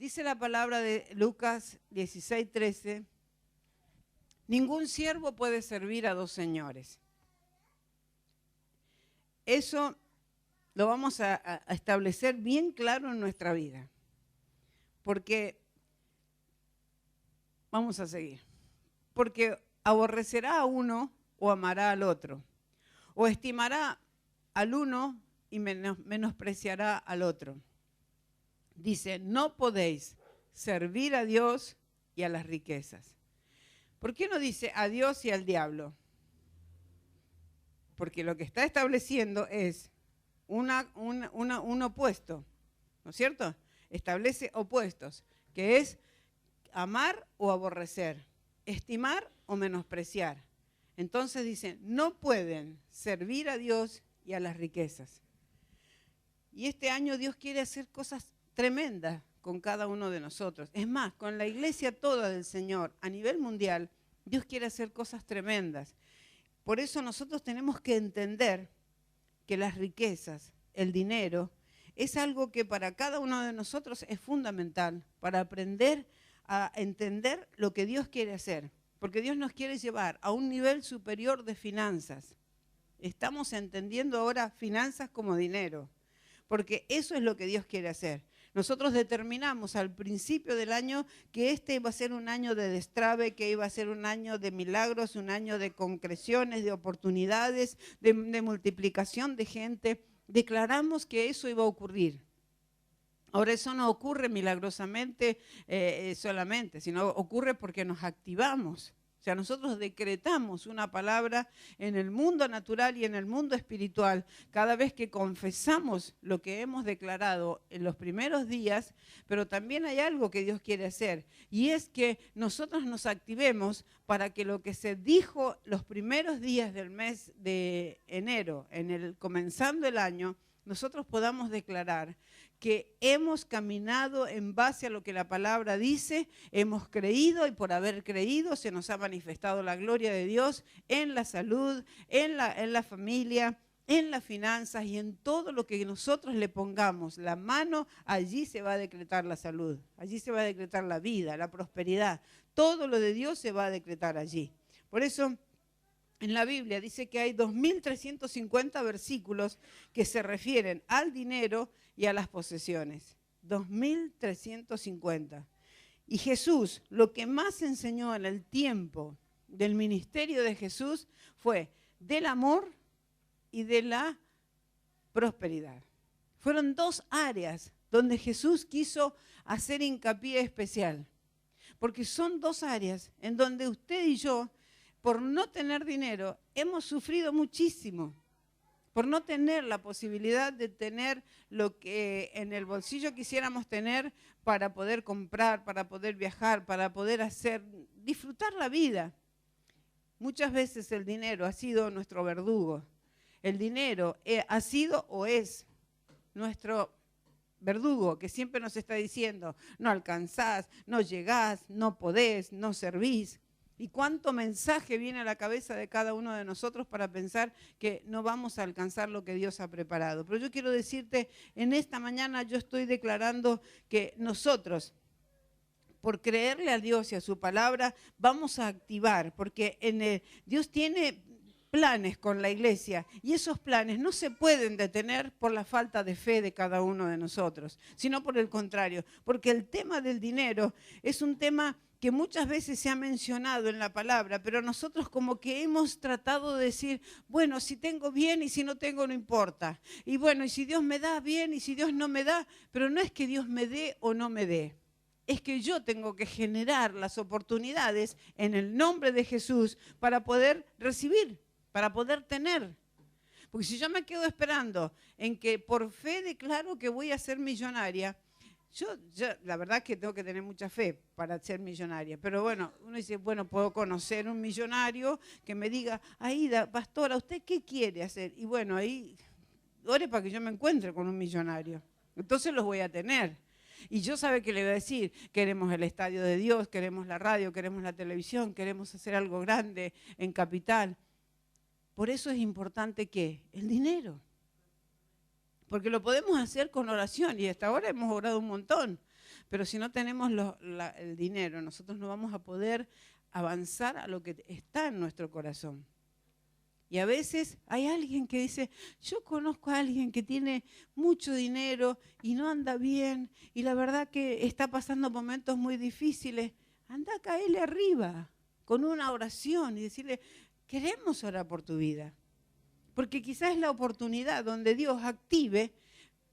Dice la palabra de Lucas 16:13, ningún siervo puede servir a dos señores. Eso lo vamos a establecer bien claro en nuestra vida, porque, vamos a seguir, porque aborrecerá a uno o amará al otro, o estimará al uno y menospreciará al otro. Dice, no podéis servir a Dios y a las riquezas. ¿Por qué no dice a Dios y al diablo? Porque lo que está estableciendo es un opuesto, ¿no es cierto? Establece opuestos, que es amar o aborrecer, estimar o menospreciar. Entonces dice, no pueden servir a Dios y a las riquezas. Y este año Dios quiere hacer cosas tremendas con cada uno de nosotros. Es más, con la iglesia toda del Señor a nivel mundial, Dios quiere hacer cosas tremendas. Por eso nosotros tenemos que entender que las riquezas, el dinero, es algo que para cada uno de nosotros es fundamental para aprender a entender lo que Dios quiere hacer. Porque Dios nos quiere llevar a un nivel superior de finanzas. Estamos entendiendo ahora finanzas como dinero, porque eso es lo que Dios quiere hacer. Nosotros determinamos al principio del año que este iba a ser un año de destrabe, que iba a ser un año de milagros, un año de concreciones, de oportunidades, de multiplicación de gente. Declaramos que eso iba a ocurrir. Ahora eso no ocurre milagrosamente solamente, sino ocurre porque nos activamos. O sea, nosotros decretamos una palabra en el mundo natural y en el mundo espiritual. Cada vez que confesamos lo que hemos declarado en los primeros días, pero también hay algo que Dios quiere hacer. Y es que nosotros nos activemos para que lo que se dijo los primeros días del mes de enero, comenzando el año, nosotros podamos declarar que hemos caminado en base a lo que la palabra dice, hemos creído y por haber creído se nos ha manifestado la gloria de Dios en la salud, en la familia, en las finanzas y en todo lo que nosotros le pongamos la mano, allí se va a decretar la salud, allí se va a decretar la vida, la prosperidad, todo lo de Dios se va a decretar allí. Por eso, en la Biblia dice que hay 2.350 versículos que se refieren al dinero y a las posesiones. 2.350. Y Jesús, lo que más enseñó en el tiempo del ministerio de Jesús fue del amor y de la prosperidad. Fueron dos áreas donde Jesús quiso hacer hincapié especial. Porque son dos áreas en donde usted y yo, por no tener dinero, hemos sufrido muchísimo. Por no tener la posibilidad de tener lo que en el bolsillo quisiéramos tener para poder comprar, para poder viajar, para poder disfrutar la vida. Muchas veces el dinero ha sido nuestro verdugo. El dinero ha sido o es nuestro verdugo que siempre nos está diciendo, no alcanzás, no llegás, no podés, no servís. Y cuánto mensaje viene a la cabeza de cada uno de nosotros para pensar que no vamos a alcanzar lo que Dios ha preparado. Pero yo quiero decirte, en esta mañana yo estoy declarando que nosotros, por creerle a Dios y a su palabra, vamos a activar, porque Dios tiene planes con la iglesia y esos planes no se pueden detener por la falta de fe de cada uno de nosotros, sino por el contrario, porque el tema del dinero es un tema que muchas veces se ha mencionado en la palabra, pero nosotros como que hemos tratado de decir, bueno, si tengo bien y si no tengo no importa. Y bueno, y si Dios me da bien y si Dios no me da, pero no es que Dios me dé o no me dé. Es que yo tengo que generar las oportunidades en el nombre de Jesús para poder recibir, para poder tener. Porque si yo me quedo esperando en que por fe declaro que voy a ser millonaria, yo la verdad que tengo que tener mucha fe para ser millonaria, pero bueno, uno dice, bueno, puedo conocer un millonario que me diga, Aida, pastora, ¿usted qué quiere hacer? Y bueno, ahí, ore para que yo me encuentre con un millonario, entonces los voy a tener. Y yo sabe que le voy a decir, queremos el estadio de Dios, queremos la radio, queremos la televisión, queremos hacer algo grande en Capital. Por eso es importante que el dinero. Porque lo podemos hacer con oración y hasta ahora hemos orado un montón. Pero si no tenemos el dinero, nosotros no vamos a poder avanzar a lo que está en nuestro corazón. Y a veces hay alguien que dice, yo conozco a alguien que tiene mucho dinero y no anda bien, y la verdad que está pasando momentos muy difíciles. Anda a caerle arriba con una oración y decirle, queremos orar por tu vida. Porque quizás es la oportunidad donde Dios active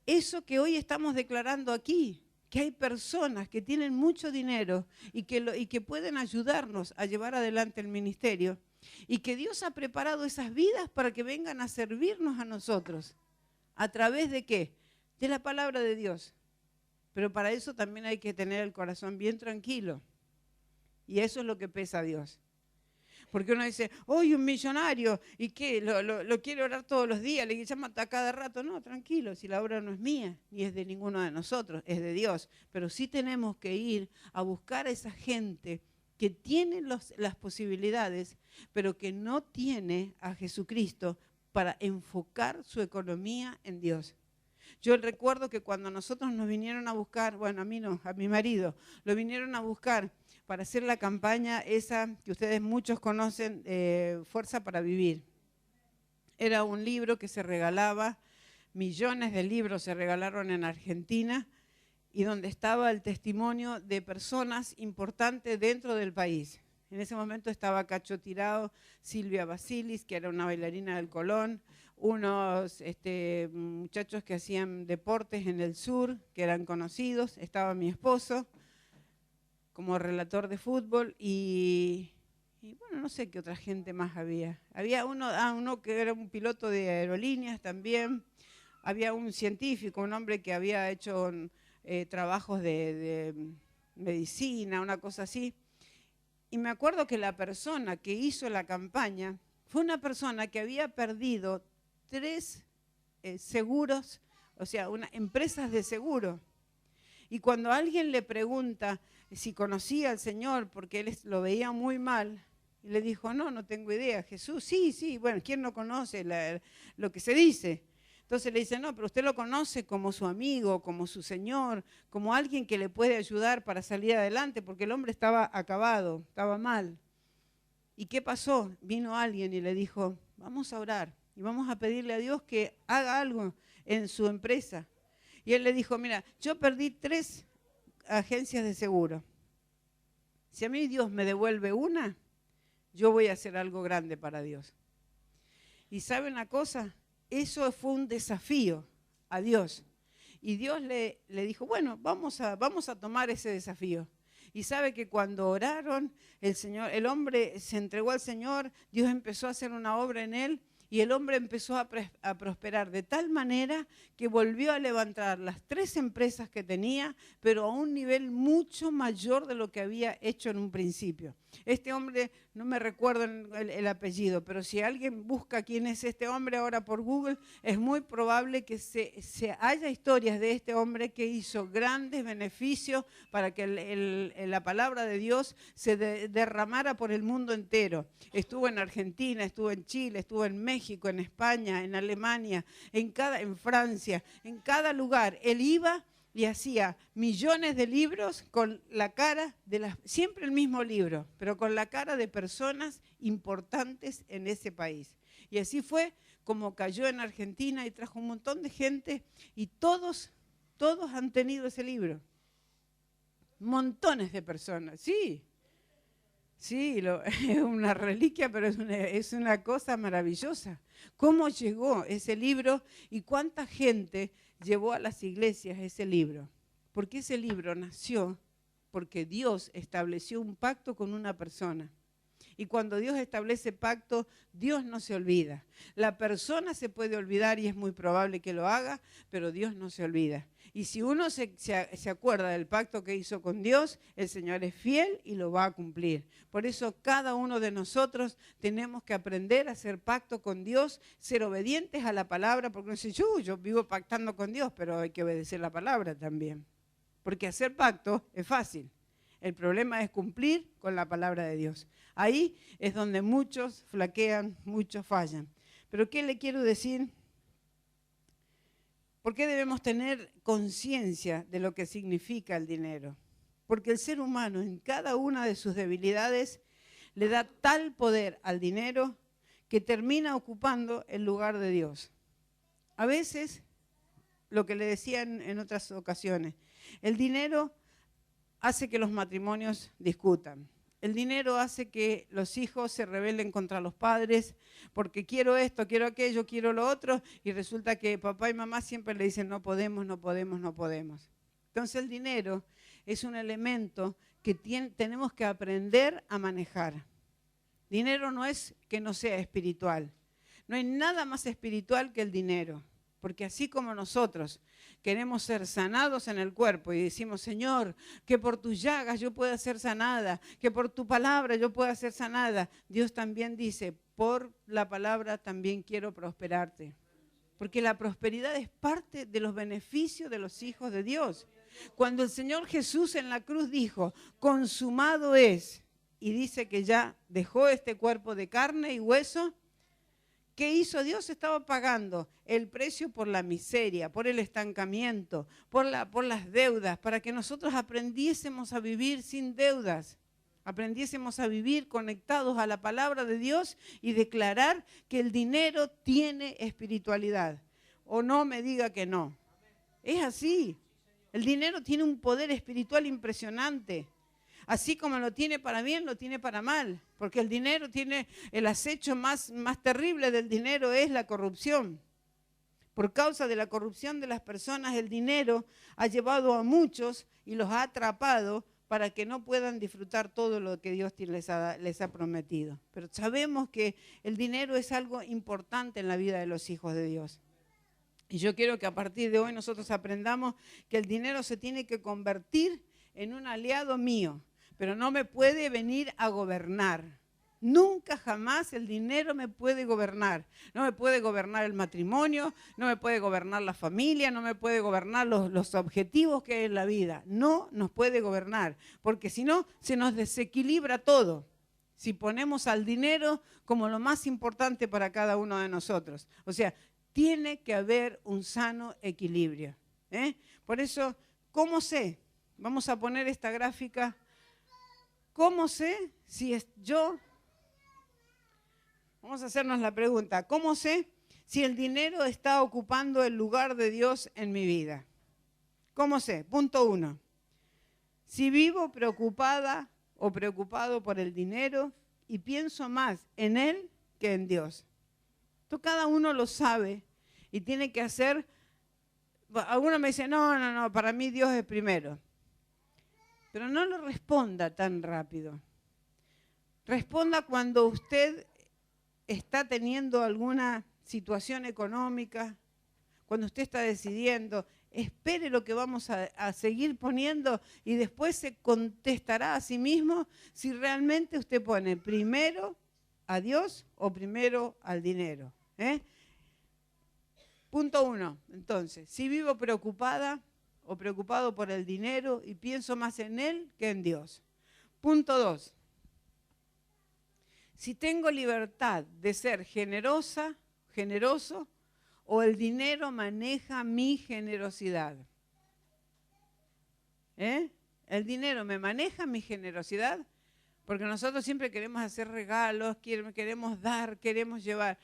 eso que hoy estamos declarando aquí, que hay personas que tienen mucho dinero y que pueden ayudarnos a llevar adelante el ministerio. Y que Dios ha preparado esas vidas para que vengan a servirnos a nosotros. ¿A través de qué? De la palabra de Dios. Pero para eso también hay que tener el corazón bien tranquilo. Y eso es lo que pesa a Dios. Porque uno dice, hoy un millonario, ¿y qué? Lo quiere orar todos los días, le llama a cada rato. No, tranquilo, si la obra no es mía, ni es de ninguno de nosotros, es de Dios. Pero sí tenemos que ir a buscar a esa gente que tiene las posibilidades, pero que no tiene a Jesucristo para enfocar su economía en Dios. Yo recuerdo que cuando nosotros nos vinieron a buscar, bueno, a mí no, a mi marido, lo vinieron a buscar para hacer la campaña esa que ustedes muchos conocen, Fuerza para Vivir. Era un libro que se regalaba, millones de libros se regalaron en Argentina, y donde estaba el testimonio de personas importantes dentro del país. En ese momento estaba Cacho Tirado, Silvia Basilis, que era una bailarina del Colón, unos muchachos que hacían deportes en el sur, que eran conocidos, estaba mi esposo como relator de fútbol y bueno, no sé qué otra gente más había. Había uno que era un piloto de aerolíneas también, había un científico, un hombre que había hecho trabajos de medicina, una cosa así. Y me acuerdo que la persona que hizo la campaña fue una persona que había perdido 3 seguros, o sea, empresas de seguro. Y cuando alguien le pregunta si conocía al Señor, porque él lo veía muy mal, y le dijo, no tengo idea. Jesús, sí, bueno, ¿quién no conoce lo que se dice? Entonces le dice, no, pero usted lo conoce como su amigo, como su Señor, como alguien que le puede ayudar para salir adelante, porque el hombre estaba acabado, estaba mal. ¿Y qué pasó? Vino alguien y le dijo, vamos a orar y vamos a pedirle a Dios que haga algo en su empresa. Y él le dijo, mira, yo perdí 3 agencias de seguro. Si a mí Dios me devuelve una, yo voy a hacer algo grande para Dios. ¿Y sabe una cosa? Eso fue un desafío a Dios. Y Dios le dijo, bueno, vamos a tomar ese desafío. Y sabe que cuando oraron, el hombre se entregó al Señor, Dios empezó a hacer una obra en él y el hombre empezó a prosperar de tal manera que volvió a levantar las 3 empresas que tenía, pero a un nivel mucho mayor de lo que había hecho en un principio. Este hombre, no me recuerdo el apellido, pero si alguien busca quién es este hombre ahora por Google, es muy probable que se haya historias de este hombre que hizo grandes beneficios para que la palabra de Dios se derramara por el mundo entero. Estuvo en Argentina, estuvo en Chile, estuvo en México, en España, en Alemania, en Francia, en cada lugar. Él iba y hacía millones de libros con la cara siempre el mismo libro, pero con la cara de personas importantes en ese país. Y así fue como cayó en Argentina y trajo un montón de gente y todos han tenido ese libro. Montones de personas, sí. Sí, es una reliquia, pero es una cosa maravillosa. ¿Cómo llegó ese libro y cuánta gente llevó a las iglesias ese libro? Porque ese libro nació porque Dios estableció un pacto con una persona. Y cuando Dios establece pacto, Dios no se olvida. La persona se puede olvidar y es muy probable que lo haga, pero Dios no se olvida. Y si uno se acuerda del pacto que hizo con Dios, el Señor es fiel y lo va a cumplir. Por eso cada uno de nosotros tenemos que aprender a hacer pacto con Dios, ser obedientes a la palabra, porque uno dice, yo vivo pactando con Dios, pero hay que obedecer la palabra también. Porque hacer pacto es fácil. El problema es cumplir con la palabra de Dios. Ahí es donde muchos flaquean, muchos fallan. Pero ¿qué le quiero decir? ¿Por qué debemos tener conciencia de lo que significa el dinero? Porque el ser humano en cada una de sus debilidades le da tal poder al dinero que termina ocupando el lugar de Dios. A veces, lo que le decía en otras ocasiones, el dinero hace que los matrimonios discutan. El dinero hace que los hijos se rebelen contra los padres porque quiero esto, quiero aquello, quiero lo otro, y resulta que papá y mamá siempre le dicen no podemos, no podemos, no podemos. Entonces el dinero es un elemento que tenemos que aprender a manejar. Dinero no es que no sea espiritual. No hay nada más espiritual que el dinero. Porque así como nosotros queremos ser sanados en el cuerpo y decimos, Señor, que por tus llagas yo pueda ser sanada, que por tu palabra yo pueda ser sanada, Dios también dice, por la palabra también quiero prosperarte. Porque la prosperidad es parte de los beneficios de los hijos de Dios. Cuando el Señor Jesús en la cruz dijo, consumado es, y dice que ya dejó este cuerpo de carne y hueso, ¿qué hizo Dios? Estaba pagando el precio por la miseria, por el estancamiento, por las deudas, para que nosotros aprendiésemos a vivir sin deudas, aprendiésemos a vivir conectados a la palabra de Dios y declarar que el dinero tiene espiritualidad. O no me diga que no. Es así. El dinero tiene un poder espiritual impresionante. Así como lo tiene para bien, lo tiene para mal. Porque el dinero tiene, el acecho más terrible del dinero es la corrupción. Por causa de la corrupción de las personas, el dinero ha llevado a muchos y los ha atrapado para que no puedan disfrutar todo lo que Dios les ha prometido. Pero sabemos que el dinero es algo importante en la vida de los hijos de Dios. Y yo quiero que a partir de hoy nosotros aprendamos que el dinero se tiene que convertir en un aliado mío. Pero no me puede venir a gobernar. Nunca jamás el dinero me puede gobernar. No me puede gobernar el matrimonio, no me puede gobernar la familia, no me puede gobernar los objetivos que hay en la vida. No nos puede gobernar, porque si no, se nos desequilibra todo. Si ponemos al dinero como lo más importante para cada uno de nosotros. O sea, tiene que haber un sano equilibrio. Por eso, ¿cómo sé? Vamos a poner esta gráfica. ¿Cómo sé si vamos a hacernos la pregunta, ¿cómo sé si el dinero está ocupando el lugar de Dios en mi vida? ¿Cómo sé? Punto 1. Si vivo preocupada o preocupado por el dinero y pienso más en él que en Dios. Esto cada uno lo sabe y tiene que hacer. Algunos me dicen, no, para mí Dios es primero. Pero no lo responda tan rápido. Responda cuando usted está teniendo alguna situación económica, cuando usted está decidiendo, espere lo que vamos a seguir poniendo y después se contestará a sí mismo si realmente usted pone primero a Dios o primero al dinero. Punto 1, entonces, si vivo preocupada o preocupado por el dinero y pienso más en él que en Dios. Punto 2. Si tengo libertad de ser generoso, o el dinero maneja mi generosidad. El dinero me maneja mi generosidad, porque nosotros siempre queremos hacer regalos, queremos dar, queremos llevar.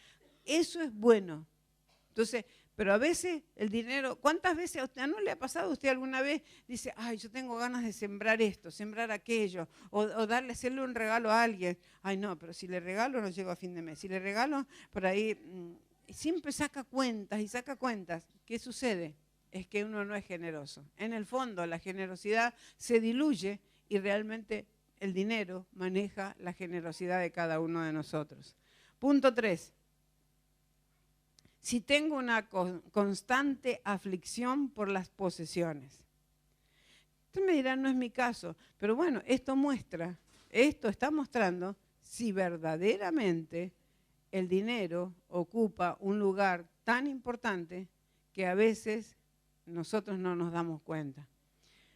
Eso es bueno. Entonces, pero a veces el dinero, ¿cuántas veces a usted no le ha pasado? ¿Usted alguna vez dice, ay, yo tengo ganas de sembrar esto, sembrar aquello, o hacerle un regalo a alguien? Ay, no, pero si le regalo no llego a fin de mes. Si le regalo, por ahí, siempre saca cuentas y saca cuentas. ¿Qué sucede? Es que uno no es generoso. En el fondo, la generosidad se diluye y realmente el dinero maneja la generosidad de cada uno de nosotros. Punto 3. Si tengo una constante aflicción por las posesiones. Usted me dirá, no es mi caso, pero bueno, esto está mostrando si verdaderamente el dinero ocupa un lugar tan importante que a veces nosotros no nos damos cuenta.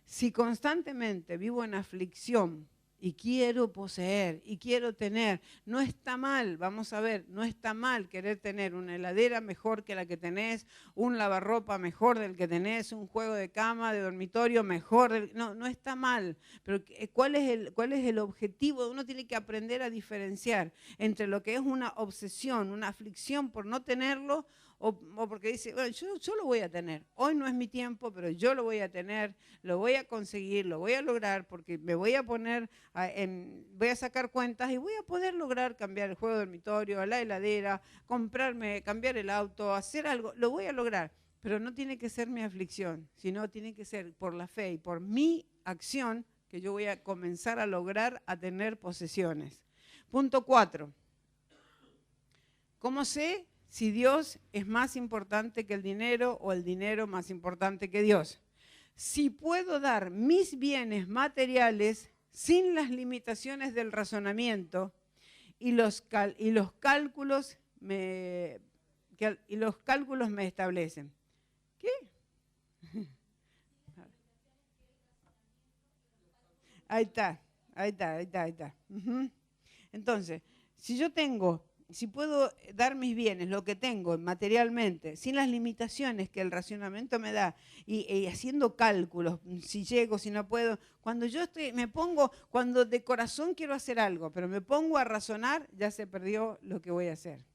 Si constantemente vivo en aflicción y quiero poseer y quiero tener. No está mal, vamos a ver, no está mal querer tener una heladera mejor que la que tenés, un lavarropa mejor del que tenés, un juego de cama, de dormitorio mejor. No está mal, pero ¿cuál es el objetivo? Uno tiene que aprender a diferenciar entre lo que es una obsesión, una aflicción por no tenerlo, o porque dice, bueno, yo lo voy a tener. Hoy no es mi tiempo, pero yo lo voy a tener, lo voy a conseguir, lo voy a lograr, porque me voy a poner, voy a sacar cuentas y voy a poder lograr cambiar el juego de dormitorio, la heladera, cambiar el auto, hacer algo, lo voy a lograr. Pero no tiene que ser mi aflicción, sino tiene que ser por la fe y por mi acción que yo voy a comenzar a lograr a tener posesiones. Punto 4. ¿Cómo sé si Dios es más importante que el dinero o el dinero más importante que Dios? Si puedo dar mis bienes materiales sin las limitaciones del razonamiento y los cálculos me establecen. ¿Qué? Ahí está. Entonces, si puedo dar mis bienes, lo que tengo materialmente, sin las limitaciones que el racionamiento me da, y haciendo cálculos, si llego, si no puedo, cuando cuando de corazón quiero hacer algo, pero me pongo a razonar, ya se perdió lo que voy a hacer.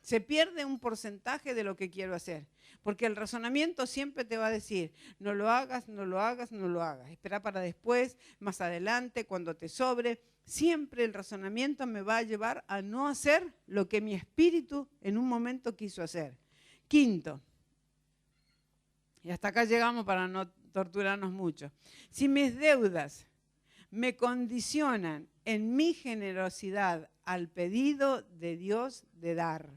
Se pierde un porcentaje de lo que quiero hacer, porque el razonamiento siempre te va a decir, no lo hagas, no lo hagas, no lo hagas, espera para después, más adelante, cuando te sobre. Siempre el razonamiento me va a llevar a no hacer lo que mi espíritu en un momento quiso hacer. 5. Y hasta acá llegamos para no torturarnos mucho. Si mis deudas me condicionan en mi generosidad al pedido de Dios de dar.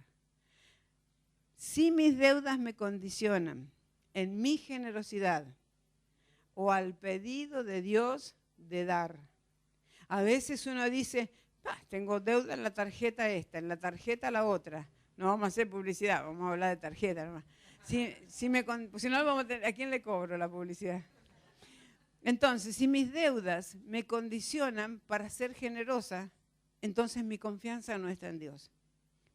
Si mis deudas me condicionan en mi generosidad o al pedido de Dios de dar. A veces uno dice, tengo deuda en la tarjeta esta, en la tarjeta la otra. No vamos a hacer publicidad, vamos a hablar de tarjeta nomás. Si no, ¿a quién le cobro la publicidad? Entonces, si mis deudas me condicionan para ser generosa, entonces mi confianza no está en Dios.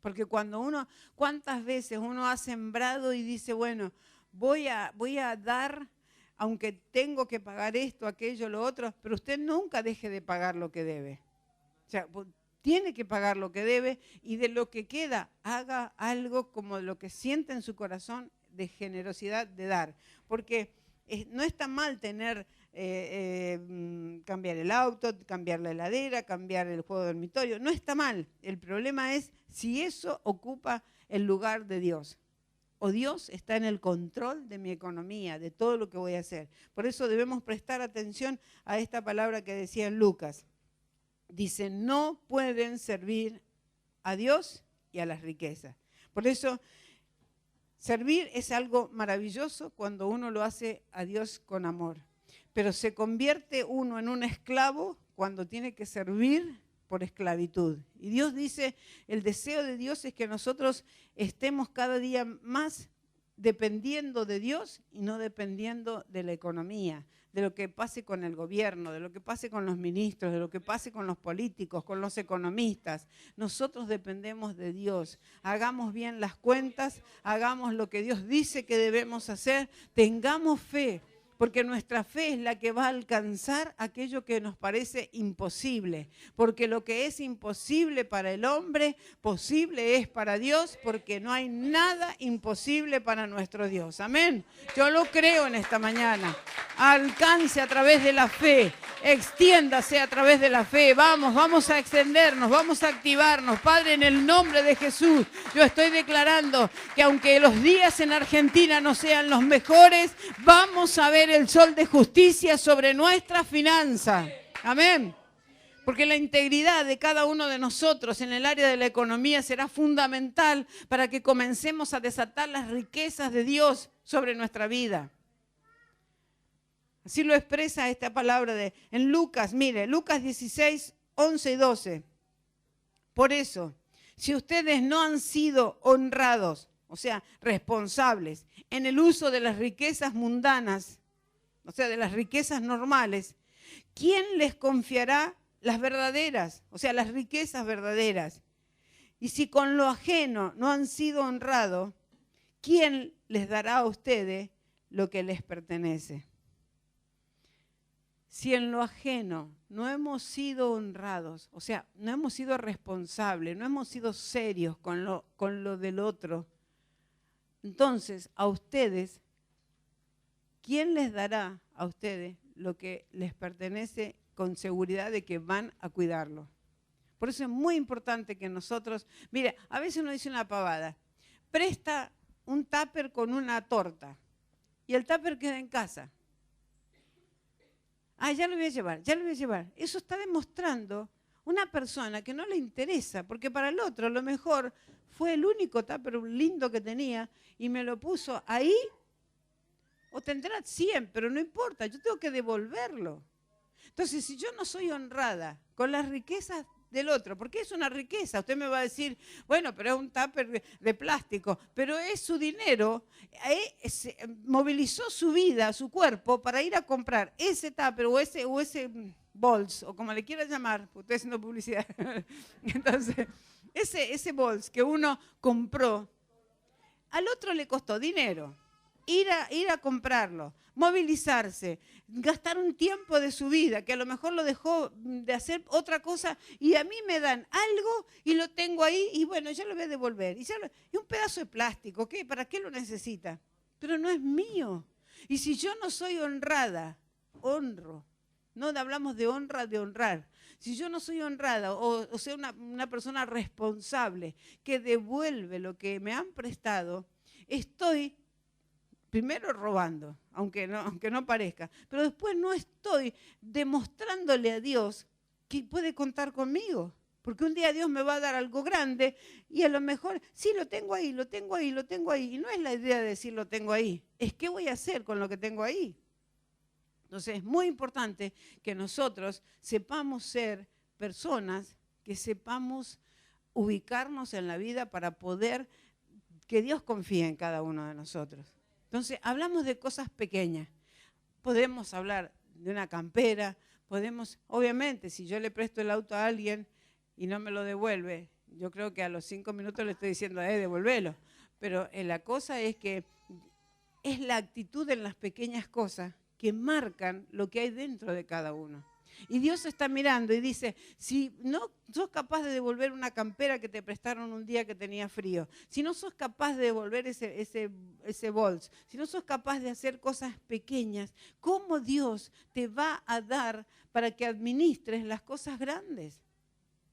Porque ¿cuántas veces uno ha sembrado y dice, bueno, voy a dar, aunque tengo que pagar esto, aquello, lo otro, pero usted nunca deje de pagar lo que debe. O sea, tiene que pagar lo que debe y de lo que queda, haga algo como lo que siente en su corazón de generosidad de dar. Porque no está mal tener, cambiar el auto, cambiar la heladera, cambiar el juego de dormitorio. No está mal. El problema es si eso ocupa el lugar de Dios. O Dios está en el control de mi economía, de todo lo que voy a hacer. Por eso debemos prestar atención a esta palabra que decía en Lucas. Dice, no pueden servir a Dios y a las riquezas. Por eso, servir es algo maravilloso cuando uno lo hace a Dios con amor. Pero se convierte uno en un esclavo cuando tiene que servir por esclavitud. Y Dios dice, el deseo de Dios es que nosotros estemos cada día más dependiendo de Dios y no dependiendo de la economía, de lo que pase con el gobierno, de lo que pase con los ministros, de lo que pase con los políticos, con los economistas. Nosotros dependemos de Dios. Hagamos bien las cuentas, hagamos lo que Dios dice que debemos hacer, tengamos fe. Porque nuestra fe es la que va a alcanzar aquello que nos parece imposible. Porque lo que es imposible para el hombre, posible es para Dios, porque no hay nada imposible para nuestro Dios. Amén. Yo lo creo en esta mañana. Alcance a través de la fe, extiéndase a través de la fe. Vamos a extendernos, vamos a activarnos. Padre, en el nombre de Jesús, yo estoy declarando que aunque los días en Argentina no sean los mejores, vamos a ver el sol de justicia sobre nuestra finanza. Amén. Porque la integridad de cada uno de nosotros en el área de la economía será fundamental para que comencemos a desatar las riquezas de Dios sobre nuestra vida. Así lo expresa esta palabra en Lucas. Mire, Lucas 16, 11 y 12. Por eso, si ustedes no han sido honrados, o sea, responsables en el uso de las riquezas mundanas, o sea, de las riquezas normales, ¿quién les confiará las verdaderas, o sea, las riquezas verdaderas. Y si con lo ajeno no han sido honrados, ¿quién les dará a ustedes lo que les pertenece? Si en lo ajeno no hemos sido honrados, o sea, no hemos sido responsables, no hemos sido serios con lo del otro, entonces a ustedes, ¿quién les dará a ustedes lo que les pertenece con seguridad de que van a cuidarlo? Por eso es muy importante que nosotros, mire, a veces uno dice una pavada, presta un tupper con una torta y el tupper queda en casa. Ah, ya lo voy a llevar, ya lo voy a llevar. Eso está demostrando una persona que no le interesa, porque para el otro a lo mejor fue el único tupper lindo que tenía y me lo puso ahí, o tendrá 100, pero no importa, yo tengo que devolverlo. Entonces, si yo no soy honrada con las riquezas del otro, porque es una riqueza, usted me va a decir, bueno, pero es un tupper de plástico, pero es su dinero, movilizó su vida, su cuerpo, para ir a comprar ese tupper o ese bols, o como le quiera llamar, estoy haciendo publicidad. Entonces, ese bols que uno compró, al otro le costó dinero. Ir a comprarlo, movilizarse, gastar un tiempo de su vida, que a lo mejor lo dejó de hacer otra cosa, y a mí me dan algo y lo tengo ahí, y bueno, ya lo voy a devolver. Y un pedazo de plástico, ¿qué? ¿Para qué lo necesita? Pero no es mío. Y si yo no soy honrada, honro. No hablamos de honra, de honrar. Si yo no soy honrada, o sea, una persona responsable que devuelve lo que me han prestado, estoy primero robando, aunque no parezca, pero después no estoy demostrándole a Dios que puede contar conmigo, porque un día Dios me va a dar algo grande y a lo mejor, sí, lo tengo ahí, lo tengo ahí, lo tengo ahí, y no es la idea de decir lo tengo ahí, es qué voy a hacer con lo que tengo ahí. Entonces es muy importante que nosotros sepamos ser personas, que sepamos ubicarnos en la vida para poder que Dios confíe en cada uno de nosotros. Entonces, hablamos de cosas pequeñas. Podemos hablar de una campera, obviamente, si yo le presto el auto a alguien y no me lo devuelve, yo creo que a los 5 minutos le estoy diciendo, devuélvelo. Pero la cosa es que es la actitud en las pequeñas cosas que marcan lo que hay dentro de cada uno. Y Dios está mirando y dice, si no sos capaz de devolver una campera que te prestaron un día que tenía frío, si no sos capaz de devolver ese bols, si no sos capaz de hacer cosas pequeñas, ¿cómo Dios te va a dar para que administres las cosas grandes?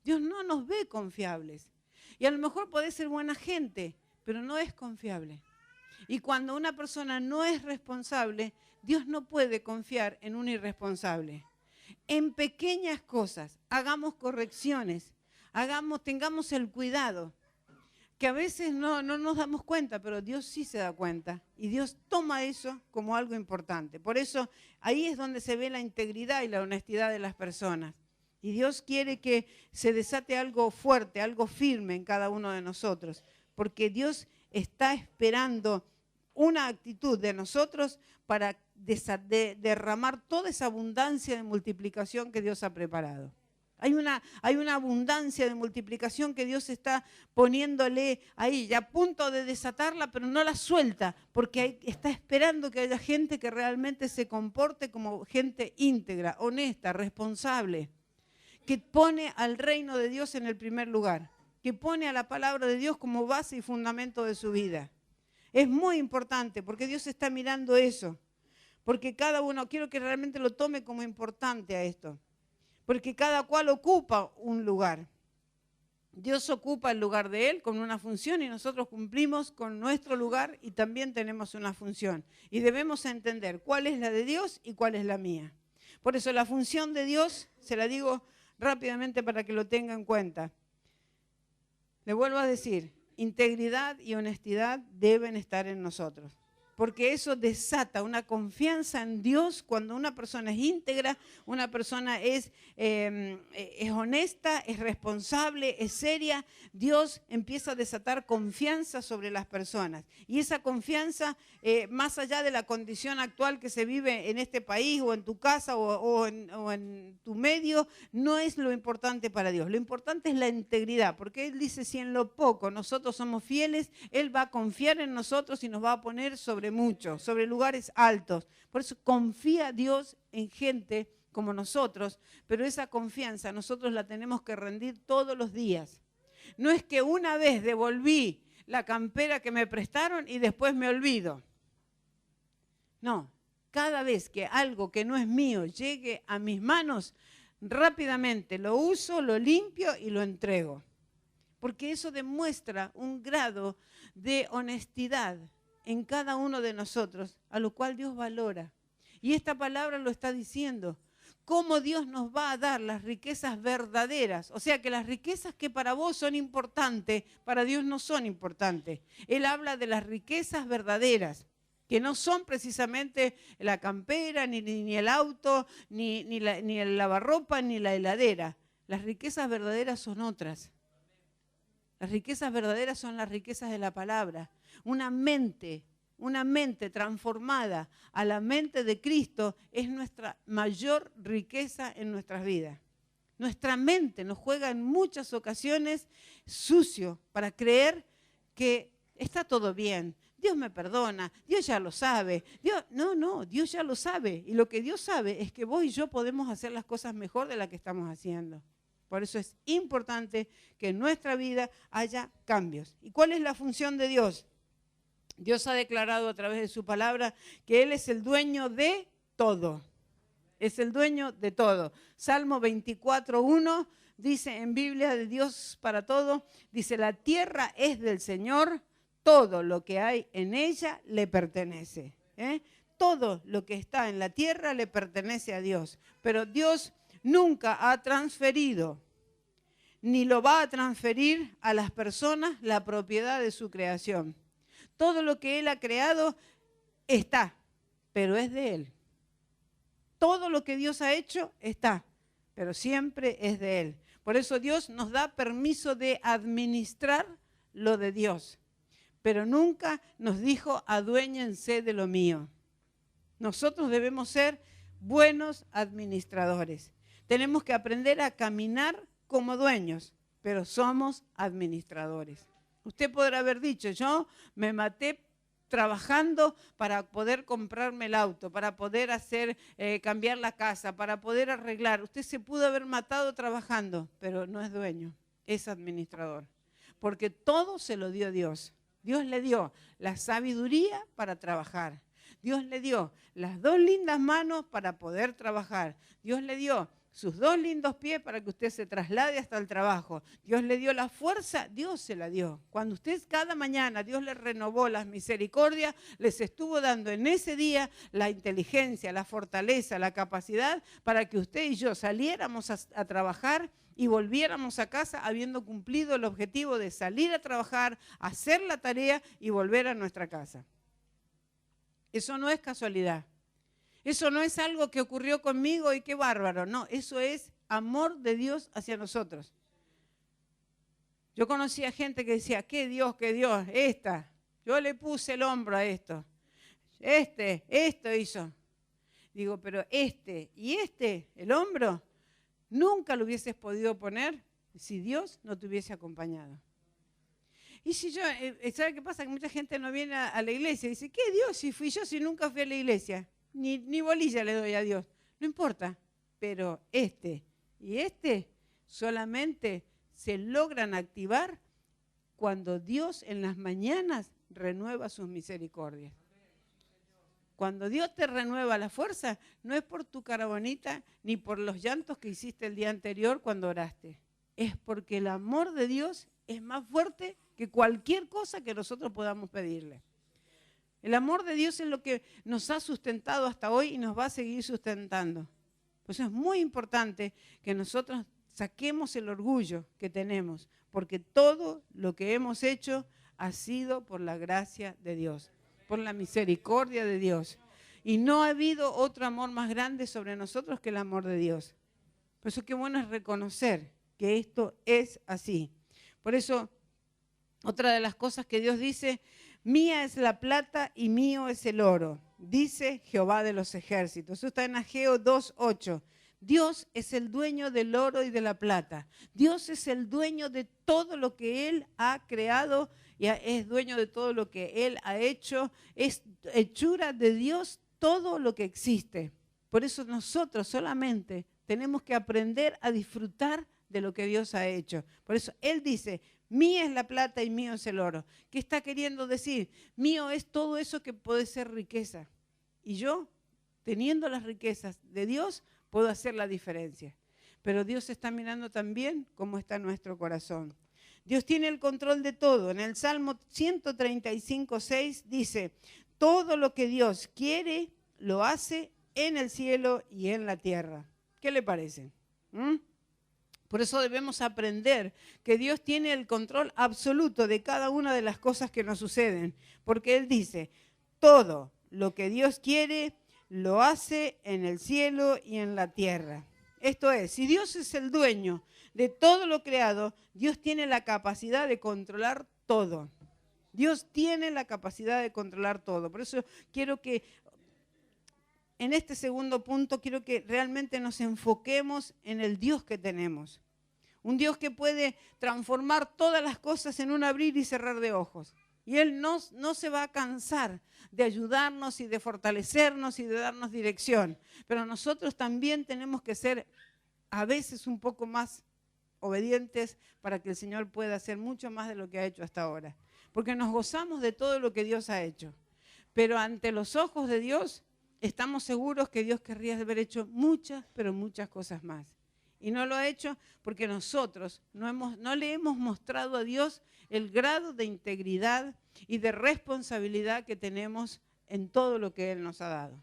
Dios no nos ve confiables. Y a lo mejor podés ser buena gente, pero no es confiable. Y cuando una persona no es responsable, Dios no puede confiar en un irresponsable. En pequeñas cosas, hagamos correcciones, tengamos el cuidado, que a veces no nos damos cuenta, pero Dios sí se da cuenta y Dios toma eso como algo importante. Por eso ahí es donde se ve la integridad y la honestidad de las personas. Y Dios quiere que se desate algo fuerte, algo firme en cada uno de nosotros, porque Dios está esperando una actitud de nosotros para derramar toda esa abundancia de multiplicación que Dios ha preparado. Hay una abundancia de multiplicación que Dios está poniéndole ahí, ya a punto de desatarla, pero no la suelta, porque está esperando que haya gente que realmente se comporte como gente íntegra, honesta, responsable, que pone al reino de Dios en el primer lugar, que pone a la palabra de Dios como base y fundamento de su vida. Es muy importante porque Dios está mirando eso. Porque cada uno, quiero que realmente lo tome como importante a esto. Porque cada cual ocupa un lugar. Dios ocupa el lugar de Él con una función y nosotros cumplimos con nuestro lugar y también tenemos una función. Y debemos entender cuál es la de Dios y cuál es la mía. Por eso la función de Dios, se la digo rápidamente para que lo tenga en cuenta. Le vuelvo a decir, integridad y honestidad deben estar en nosotros. porque eso desata una confianza en Dios. Cuando una persona es íntegra, una persona es honesta, es responsable, es seria, Dios empieza a desatar confianza sobre las personas. Y esa confianza, más allá de la condición actual que se vive en este país o en tu casa o en tu medio, no es lo importante para Dios. Lo importante es la integridad, porque Él dice, si en lo poco nosotros somos fieles, Él va a confiar en nosotros y nos va a poner sobre mucho, sobre lugares altos. Por eso confía Dios en gente como nosotros, pero esa confianza nosotros la tenemos que rendir todos los días. No es que una vez devolví la campera que me prestaron y después me olvido. No, cada vez que algo que no es mío llegue a mis manos, rápidamente lo uso, lo limpio y lo entrego. Porque eso demuestra un grado de honestidad en cada uno de nosotros, a lo cual Dios valora. Y esta palabra lo está diciendo. Cómo Dios nos va a dar las riquezas verdaderas. O sea que las riquezas que para vos son importantes, para Dios no son importantes. Él habla de las riquezas verdaderas, que no son precisamente la campera, ni el auto, ni el lavarropa, ni la heladera. Las riquezas verdaderas son otras. Las riquezas verdaderas son las riquezas de la palabra. Una mente transformada a la mente de Cristo es nuestra mayor riqueza en nuestras vidas. Nuestra mente nos juega en muchas ocasiones sucio para creer que está todo bien. Dios me perdona, Dios ya lo sabe. Dios ya lo sabe. Y lo que Dios sabe es que vos y yo podemos hacer las cosas mejor de las que estamos haciendo. Por eso es importante que en nuestra vida haya cambios. ¿Y cuál es la función de Dios? Dios ha declarado a través de su palabra que Él es el dueño de todo. Es el dueño de todo. Salmo 24:1 dice en Biblia de Dios para todo, dice, la tierra es del Señor, todo lo que hay en ella le pertenece. Todo lo que está en la tierra le pertenece a Dios. Pero Dios nunca ha transferido, ni lo va a transferir a las personas la propiedad de su creación. Todo lo que Él ha creado está, pero es de Él. Todo lo que Dios ha hecho está, pero siempre es de Él. Por eso Dios nos da permiso de administrar lo de Dios, pero nunca nos dijo aduéñense de lo mío. Nosotros debemos ser buenos administradores. Tenemos que aprender a caminar como dueños, pero somos administradores. Usted podrá haber dicho, yo me maté trabajando para poder comprarme el auto, para poder cambiar la casa, para poder arreglar. Usted se pudo haber matado trabajando, pero no es dueño, es administrador. Porque todo se lo dio Dios. Dios le dio la sabiduría para trabajar. Dios le dio las 2 lindas manos para poder trabajar. Dios le dio sus 2 lindos pies para que usted se traslade hasta el trabajo. Dios le dio la fuerza, Dios se la dio. Cuando usted cada mañana, Dios le renovó las misericordias, les estuvo dando en ese día la inteligencia, la fortaleza, la capacidad para que usted y yo saliéramos a trabajar y volviéramos a casa habiendo cumplido el objetivo de salir a trabajar, hacer la tarea y volver a nuestra casa. Eso no es casualidad. Eso no es algo que ocurrió conmigo y qué bárbaro. No, eso es amor de Dios hacia nosotros. Yo conocía gente que decía, qué Dios, esta. Yo le puse el hombro a esto. Esto hizo. Digo, pero el hombro, nunca lo hubieses podido poner si Dios no te hubiese acompañado. Y si yo, ¿sabe qué pasa? Que mucha gente no viene a la iglesia y dice, ¿qué Dios si fui yo si nunca fui a la iglesia? Ni bolilla le doy a Dios. No importa, pero y solamente se logran activar cuando Dios en las mañanas renueva sus misericordias. Cuando Dios te renueva la fuerza, no es por tu cara bonita ni por los llantos que hiciste el día anterior cuando oraste. Es porque el amor de Dios es más fuerte que cualquier cosa que nosotros podamos pedirle. El amor de Dios es lo que nos ha sustentado hasta hoy y nos va a seguir sustentando. Por eso es muy importante que nosotros saquemos el orgullo que tenemos, porque todo lo que hemos hecho ha sido por la gracia de Dios. por la misericordia de Dios. Y no ha habido otro amor más grande sobre nosotros que el amor de Dios. Por eso qué bueno es reconocer que esto es así. Por eso, otra de las cosas que Dios dice, mía es la plata y mío es el oro, dice Jehová de los ejércitos. Eso está en Ageo 2:8. Dios es el dueño del oro y de la plata. Dios es el dueño de todo lo que Él ha creado y es dueño de todo lo que Él ha hecho. Es hechura de Dios todo lo que existe. Por eso nosotros solamente tenemos que aprender a disfrutar de lo que Dios ha hecho. Por eso Él dice, mía es la plata y mío es el oro. ¿Qué está queriendo decir? Mío es todo eso que puede ser riqueza. Y yo, teniendo las riquezas de Dios, puedo hacer la diferencia. Pero Dios está mirando también cómo está nuestro corazón. Dios tiene el control de todo. En el Salmo 135:6 dice, todo lo que Dios quiere, lo hace en el cielo y en la tierra. ¿Qué le parece? Por eso debemos aprender que Dios tiene el control absoluto de cada una de las cosas que nos suceden. Porque Él dice, todo lo que Dios quiere, lo hace en el cielo y en la tierra. Esto es, si Dios es el dueño de todo lo creado, Dios tiene la capacidad de controlar todo. Dios tiene la capacidad de controlar todo. Por eso quiero que, en este segundo punto, quiero que realmente nos enfoquemos en el Dios que tenemos. Un Dios que puede transformar todas las cosas en un abrir y cerrar de ojos. Y Él no se va a cansar de ayudarnos y de fortalecernos y de darnos dirección. Pero nosotros también tenemos que ser a veces un poco más obedientes para que el Señor pueda hacer mucho más de lo que ha hecho hasta ahora. Porque nos gozamos de todo lo que Dios ha hecho. Pero ante los ojos de Dios estamos seguros que Dios querría haber hecho muchas, pero muchas cosas más. Y no lo ha hecho porque nosotros no le hemos mostrado a Dios el grado de integridad y de responsabilidad que tenemos en todo lo que Él nos ha dado.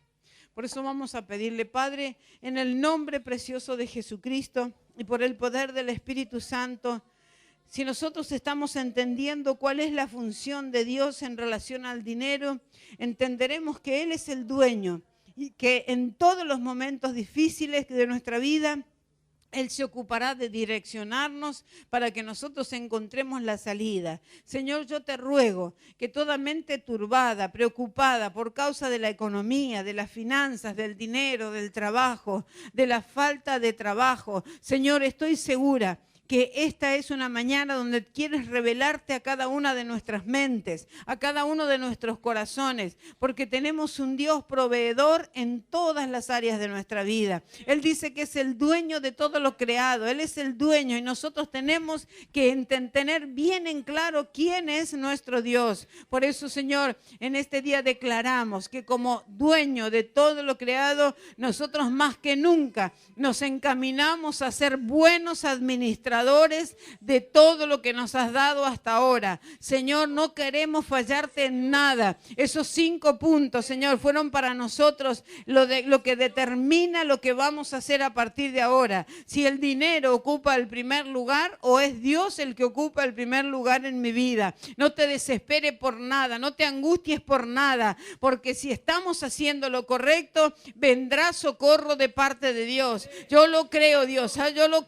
Por eso vamos a pedirle, Padre, en el nombre precioso de Jesucristo y por el poder del Espíritu Santo, si nosotros estamos entendiendo cuál es la función de Dios en relación al dinero, entenderemos que Él es el dueño y que en todos los momentos difíciles de nuestra vida, Él se ocupará de direccionarnos para que nosotros encontremos la salida. Señor, yo te ruego que toda mente turbada, preocupada por causa de la economía, de las finanzas, del dinero, del trabajo, de la falta de trabajo, Señor, estoy segura que esta es una mañana donde quieres revelarte a cada una de nuestras mentes, a cada uno de nuestros corazones, porque tenemos un Dios proveedor en todas las áreas de nuestra vida. Él dice que es el dueño de todo lo creado, Él es el dueño y nosotros tenemos que tener bien en claro quién es nuestro Dios. Por eso, Señor, en este día declaramos que como dueño de todo lo creado, nosotros más que nunca nos encaminamos a ser buenos administradores de todo lo que nos has dado hasta ahora. Señor, no queremos fallarte en nada. Esos 5 puntos, Señor, fueron para nosotros lo que determina lo que vamos a hacer a partir de ahora. Si el dinero ocupa el primer lugar o es Dios el que ocupa el primer lugar en mi vida. No te desesperes por nada, no te angusties por nada, porque si estamos haciendo lo correcto, vendrá socorro de parte de Dios. Yo lo creo, Dios, yo lo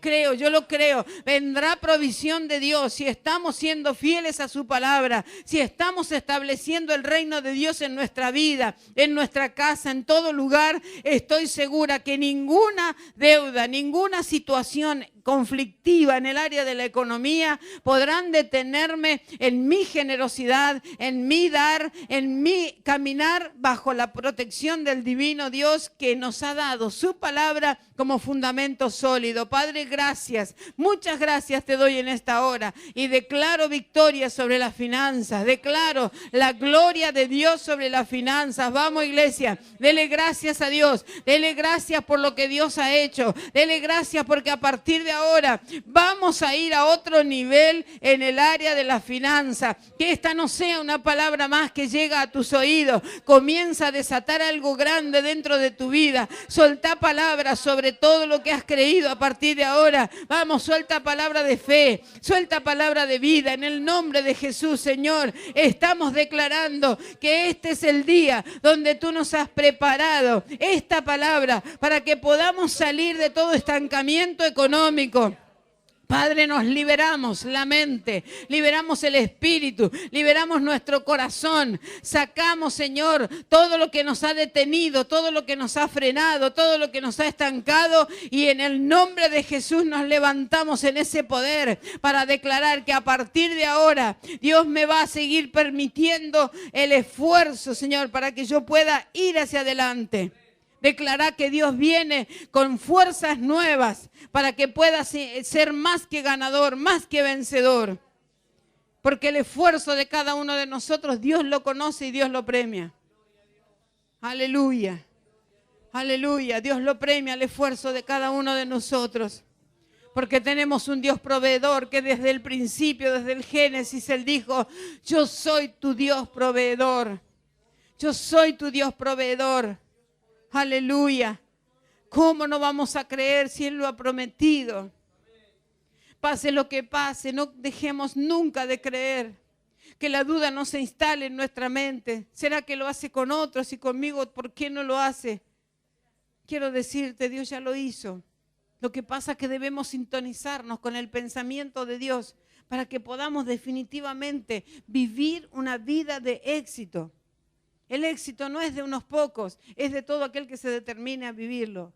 creo. Vendrá provisión de Dios si estamos siendo fieles a su palabra, si estamos estableciendo el reino de Dios en nuestra vida, en nuestra casa, en todo lugar. Estoy segura que ninguna deuda, ninguna situación conflictiva en el área de la economía podrán detenerme en mi generosidad, en mi dar, en mi caminar bajo la protección del divino Dios que nos ha dado su palabra como fundamento sólido. Padre, gracias, muchas gracias te doy en esta hora y declaro victoria sobre las finanzas, declaro la gloria de Dios sobre las finanzas. Vamos, iglesia, dele gracias a Dios, dele gracias por lo que Dios ha hecho, dele gracias porque a partir de ahora vamos a ir a otro nivel en el área de la finanza. Que esta no sea una palabra más que llega a tus oídos. Comienza a desatar algo grande dentro de tu vida. Soltá palabras sobre todo lo que has creído a partir de ahora. Vamos, suelta palabra de fe, suelta palabra de vida. En el nombre de Jesús, Señor, estamos declarando que este es el día donde tú nos has preparado esta palabra para que podamos salir de todo estancamiento económico. Padre, nos liberamos la mente, liberamos el espíritu, liberamos nuestro corazón. Sacamos, Señor, todo lo que nos ha detenido, todo lo que nos ha frenado, todo lo que nos ha estancado. Y en el nombre de Jesús nos levantamos en ese poder para declarar que a partir de ahora Dios me va a seguir permitiendo el esfuerzo, Señor, para que yo pueda ir hacia adelante. Declarar que Dios viene con fuerzas nuevas para que pueda ser más que ganador, más que vencedor. Porque el esfuerzo de cada uno de nosotros, Dios lo conoce y Dios lo premia. Aleluya. Aleluya. Dios lo premia el esfuerzo de cada uno de nosotros. Porque tenemos un Dios proveedor que desde el principio, desde el Génesis, Él dijo, yo soy tu Dios proveedor. Yo soy tu Dios proveedor. Aleluya. ¿Cómo no vamos a creer si Él lo ha prometido? Pase lo que pase, no dejemos nunca de creer. Que la duda no se instale en nuestra mente. ¿Será que lo hace con otros y conmigo? ¿Por qué no lo hace? Quiero decirte, Dios ya lo hizo. Lo que pasa es que debemos sintonizarnos con el pensamiento de Dios para que podamos definitivamente vivir una vida de éxito. El éxito no es de unos pocos, es de todo aquel que se determine a vivirlo.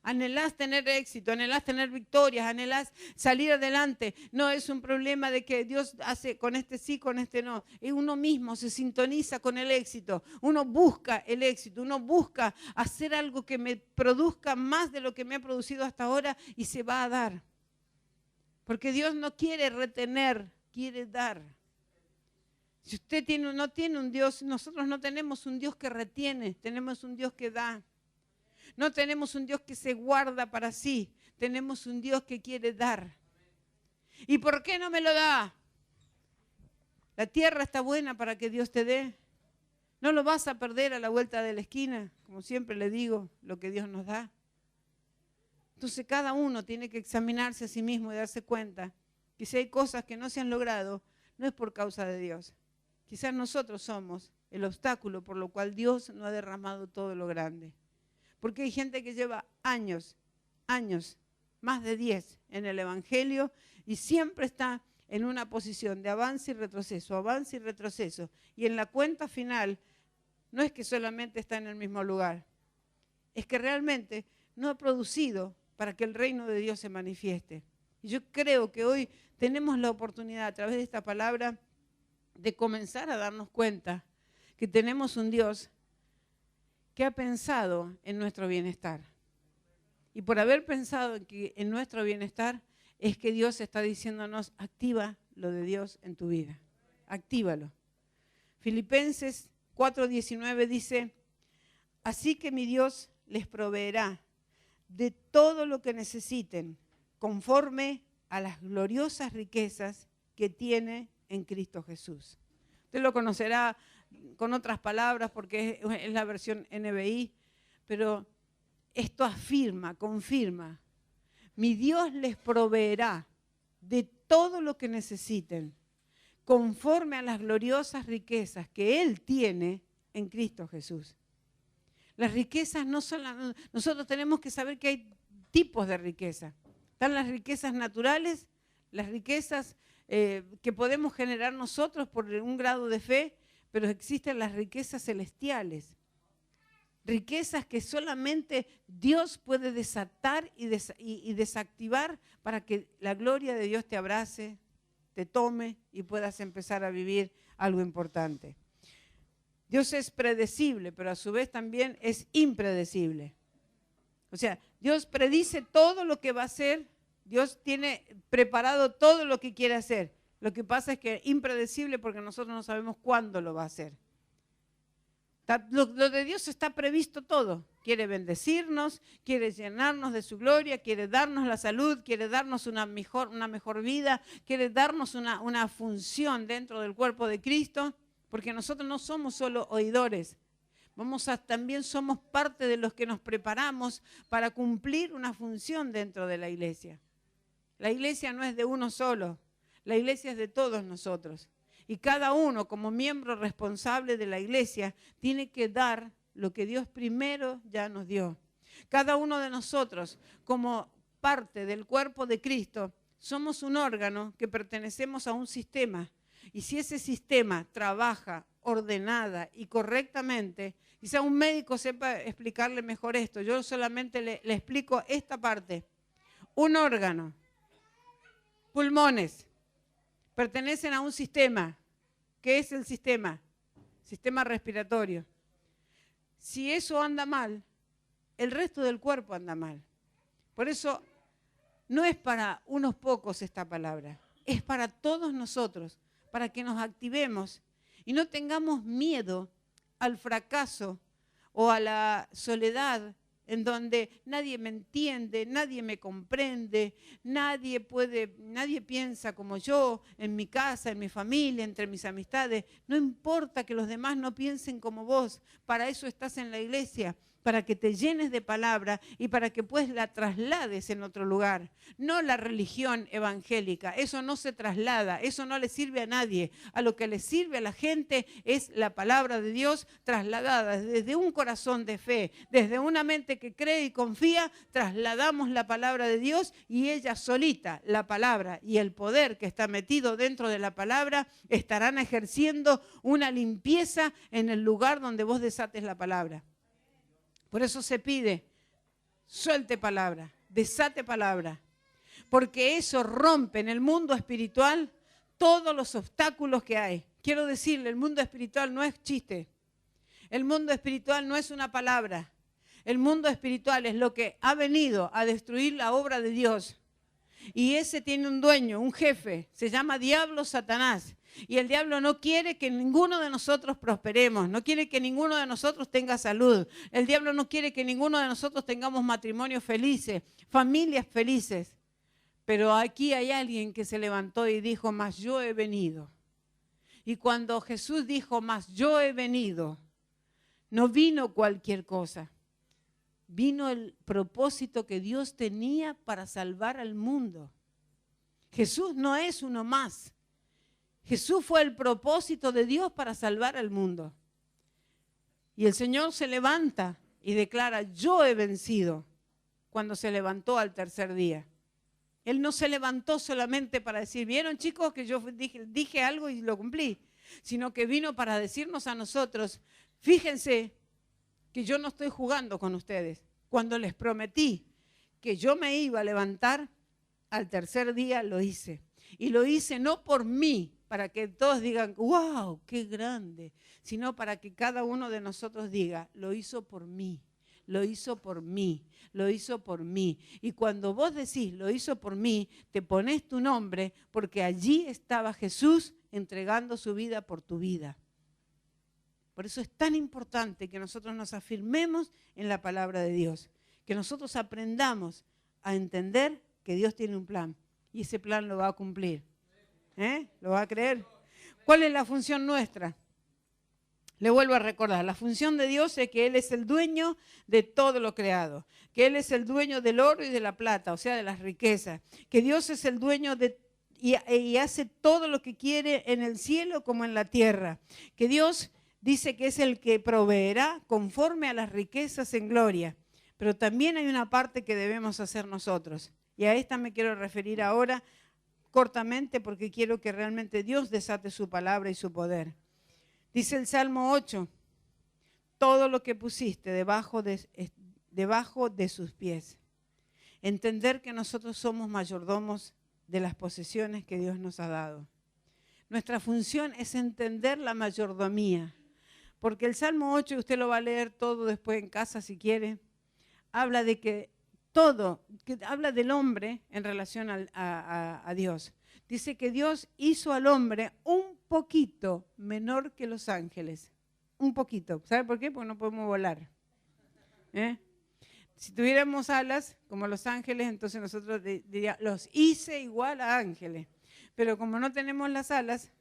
Anhelás tener éxito, anhelás tener victorias, anhelás salir adelante. No es un problema de que Dios hace con este sí, con este no. Es uno mismo se sintoniza con el éxito. Uno busca el éxito, uno busca hacer algo que me produzca más de lo que me ha producido hasta ahora y se va a dar. Porque Dios no quiere retener, quiere dar. Si usted no tiene un Dios, nosotros no tenemos un Dios que retiene, tenemos un Dios que da. No tenemos un Dios que se guarda para sí, tenemos un Dios que quiere dar. ¿Y por qué no me lo da? La tierra está buena para que Dios te dé. No lo vas a perder a la vuelta de la esquina, como siempre le digo, lo que Dios nos da. Entonces cada uno tiene que examinarse a sí mismo y darse cuenta que si hay cosas que no se han logrado, no es por causa de Dios. Quizás nosotros somos el obstáculo por lo cual Dios no ha derramado todo lo grande. Porque hay gente que lleva años, más de 10 en el Evangelio y siempre está en una posición de avance y retroceso. Y en la cuenta final no es que solamente está en el mismo lugar, es que realmente no ha producido para que el reino de Dios se manifieste. Y yo creo que hoy tenemos la oportunidad a través de esta palabra de comenzar a darnos cuenta que tenemos un Dios que ha pensado en nuestro bienestar. Y por haber pensado en nuestro bienestar, es que Dios está diciéndonos, activa lo de Dios en tu vida. Actívalo. Filipenses 4:19 dice, así que mi Dios les proveerá de todo lo que necesiten, conforme a las gloriosas riquezas que tiene en Cristo Jesús. Usted lo conocerá con otras palabras porque es la versión NBI, pero esto afirma, confirma, mi Dios les proveerá de todo lo que necesiten, conforme a las gloriosas riquezas que Él tiene en Cristo Jesús. Las riquezas no son nosotros tenemos que saber que hay tipos de riqueza. Están las riquezas naturales, las riquezas que podemos generar nosotros por un grado de fe, pero existen las riquezas celestiales. Riquezas que solamente Dios puede desatar y desactivar para que la gloria de Dios te abrace, te tome y puedas empezar a vivir algo importante. Dios es predecible, pero a su vez también es impredecible. O sea, Dios predice todo lo que va a hacer, Dios tiene preparado todo lo que quiere hacer. Lo que pasa es que es impredecible porque nosotros no sabemos cuándo lo va a hacer. Lo de Dios está previsto todo. Quiere bendecirnos, quiere llenarnos de su gloria, quiere darnos la salud, quiere darnos una mejor vida, quiere darnos una función dentro del cuerpo de Cristo, porque nosotros no somos solo oidores. También somos parte de los que nos preparamos para cumplir una función dentro de la iglesia. La iglesia no es de uno solo, la iglesia es de todos nosotros. Y cada uno, como miembro responsable de la iglesia, tiene que dar lo que Dios primero ya nos dio. Cada uno de nosotros, como parte del cuerpo de Cristo, somos un órgano que pertenecemos a un sistema. Y si ese sistema trabaja ordenada y correctamente, quizá un médico sepa explicarle mejor esto. Yo solamente le explico esta parte. Un órgano, pulmones, pertenecen a un sistema. ¿Qué es el sistema? Sistema respiratorio. Si eso anda mal, el resto del cuerpo anda mal. Por eso no es para unos pocos esta palabra, es para todos nosotros, para que nos activemos y no tengamos miedo al fracaso o a la soledad en donde nadie me entiende, nadie me comprende, nadie piensa como yo, en mi casa, en mi familia, entre mis amistades. No importa que los demás no piensen como vos, para eso estás en la iglesia, para que te llenes de palabra y para que pues la traslades en otro lugar. No la religión evangélica, eso no se traslada, eso no le sirve a nadie. A lo que le sirve a la gente es la palabra de Dios trasladada desde un corazón de fe, desde una mente que cree y confía, trasladamos la palabra de Dios y ella solita, la palabra y el poder que está metido dentro de la palabra, estarán ejerciendo una limpieza en el lugar donde vos desates la palabra. Por eso se pide, suelte palabra, desate palabra, porque eso rompe en el mundo espiritual todos los obstáculos que hay. Quiero decirle, el mundo espiritual no es chiste, el mundo espiritual no es una palabra, el mundo espiritual es lo que ha venido a destruir la obra de Dios. Y ese tiene un dueño, un jefe, se llama diablo Satanás. Y el diablo no quiere que ninguno de nosotros prosperemos, no quiere que ninguno de nosotros tenga salud. El diablo no quiere que ninguno de nosotros tengamos matrimonios felices, familias felices. Pero aquí hay alguien que se levantó y dijo, mas yo he venido. Y cuando Jesús dijo, mas yo he venido, no vino cualquier cosa. Vino el propósito que Dios tenía para salvar al mundo. Jesús no es uno más. Jesús fue el propósito de Dios para salvar al mundo. Y el Señor se levanta y declara, yo he vencido, cuando se levantó al tercer día. Él no se levantó solamente para decir, ¿vieron chicos que yo dije algo y lo cumplí? Sino que vino para decirnos a nosotros, fíjense que yo no estoy jugando con ustedes. Cuando les prometí que yo me iba a levantar, al tercer día lo hice. Y lo hice no por mí, para que todos digan, wow, qué grande, sino para que cada uno de nosotros diga, lo hizo por mí, lo hizo por mí, lo hizo por mí. Y cuando vos decís, lo hizo por mí, te pones tu nombre, porque allí estaba Jesús entregando su vida por tu vida. Por eso es tan importante que nosotros nos afirmemos en la palabra de Dios, que nosotros aprendamos a entender que Dios tiene un plan y ese plan lo va a cumplir. ¿Lo va a creer? ¿Cuál es la función nuestra? Le vuelvo a recordar, la función de Dios es que Él es el dueño de todo lo creado, que Él es el dueño del oro y de la plata, o sea, de las riquezas, que Dios es el dueño y hace todo lo que quiere en el cielo como en la tierra, que Dios dice que es el que proveerá conforme a las riquezas en gloria, pero también hay una parte que debemos hacer nosotros, y a esta me quiero referir ahora cortamente porque quiero que realmente Dios desate su palabra y su poder. Dice el Salmo 8, todo lo que pusiste debajo de sus pies. Entender que nosotros somos mayordomos de las posesiones que Dios nos ha dado. Nuestra función es entender la mayordomía, porque el Salmo 8, y usted lo va a leer todo después en casa si quiere, habla de que habla del hombre en relación a Dios. Dice que Dios hizo al hombre un poquito menor que los ángeles. un poquito. ¿Sabe por qué? Porque no podemos volar. Si tuviéramos alas, como los ángeles, entonces nosotros diríamos, los hice igual a ángeles. Pero como no tenemos las alas,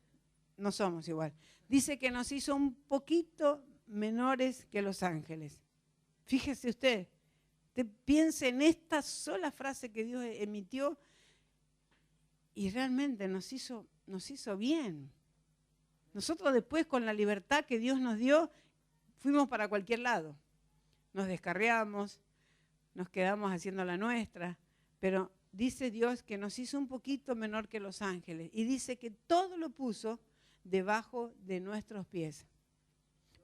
no somos igual. Dice que nos hizo un poquito menores que los ángeles. Fíjese usted piense en esta sola frase que Dios emitió y realmente nos hizo bien. Nosotros después, con la libertad que Dios nos dio, fuimos para cualquier lado. Nos descarriamos, nos quedamos haciendo la nuestra, pero dice Dios que nos hizo un poquito menor que los ángeles y dice que todo lo puso debajo de nuestros pies.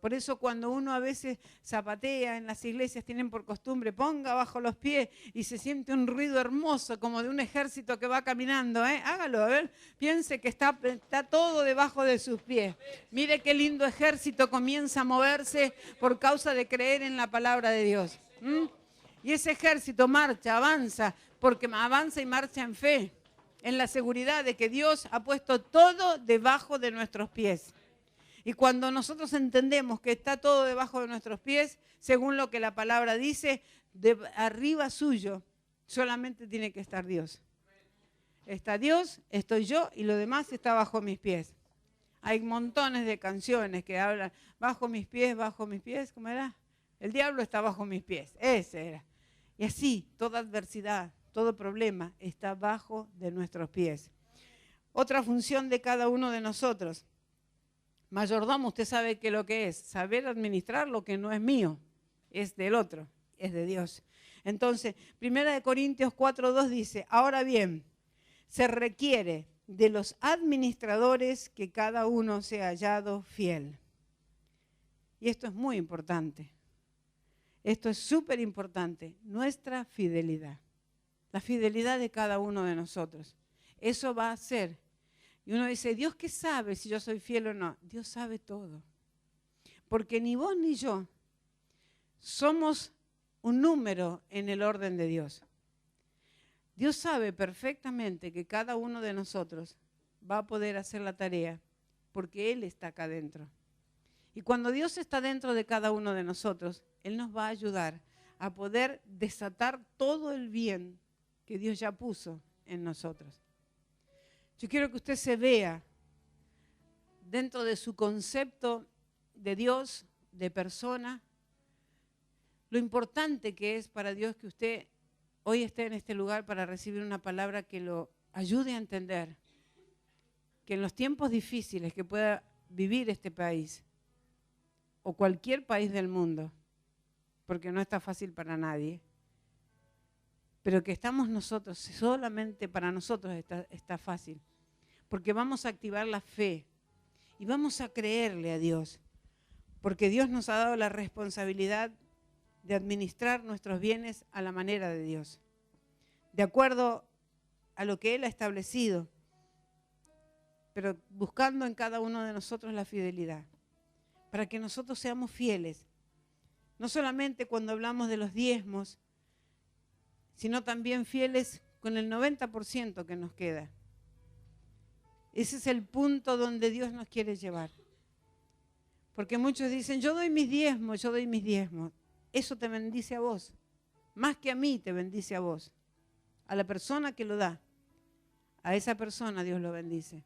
Por eso cuando uno a veces zapatea en las iglesias, tienen por costumbre, ponga bajo los pies y se siente un ruido hermoso como de un ejército que va caminando. Hágalo, a ver, piense que está todo debajo de sus pies. Mire qué lindo ejército comienza a moverse por causa de creer en la palabra de Dios. Y ese ejército marcha, avanza, porque avanza y marcha en fe, en la seguridad de que Dios ha puesto todo debajo de nuestros pies. Y cuando nosotros entendemos que está todo debajo de nuestros pies, según lo que la palabra dice, de arriba suyo solamente tiene que estar Dios. Está Dios, estoy yo y lo demás está bajo mis pies. Hay montones de canciones que hablan, bajo mis pies, ¿cómo era? El diablo está bajo mis pies, ese era. Y así, toda adversidad, todo problema está bajo de nuestros pies. Otra función de cada uno de nosotros. Mayordomo, usted sabe que lo que es, saber administrar lo que no es mío, es del otro, es de Dios. Entonces, 1 Corintios 4:2 dice, ahora bien, se requiere de los administradores que cada uno sea hallado fiel. Y esto es muy importante. Esto es súper importante, nuestra fidelidad, la fidelidad de cada uno de nosotros. Eso va a ser. Y uno dice, ¿Dios qué sabe si yo soy fiel o no? Dios sabe todo. Porque ni vos ni yo somos un número en el orden de Dios. Dios sabe perfectamente que cada uno de nosotros va a poder hacer la tarea porque Él está acá dentro. Y cuando Dios está dentro de cada uno de nosotros, Él nos va a ayudar a poder desatar todo el bien que Dios ya puso en nosotros. Yo quiero que usted se vea dentro de su concepto de Dios, de persona, lo importante que es para Dios que usted hoy esté en este lugar para recibir una palabra que lo ayude a entender que en los tiempos difíciles que pueda vivir este país o cualquier país del mundo, porque no está fácil para nadie, pero que estamos nosotros, solamente para nosotros está fácil, porque vamos a activar la fe y vamos a creerle a Dios, porque Dios nos ha dado la responsabilidad de administrar nuestros bienes a la manera de Dios, de acuerdo a lo que Él ha establecido, pero buscando en cada uno de nosotros la fidelidad, para que nosotros seamos fieles, no solamente cuando hablamos de los diezmos, sino también fieles con el 90% que nos queda. Ese es el punto donde Dios nos quiere llevar. Porque muchos dicen, yo doy mis diezmos, yo doy mis diezmos. Eso te bendice a vos. Más que a mí te bendice a vos. A la persona que lo da. A esa persona Dios lo bendice.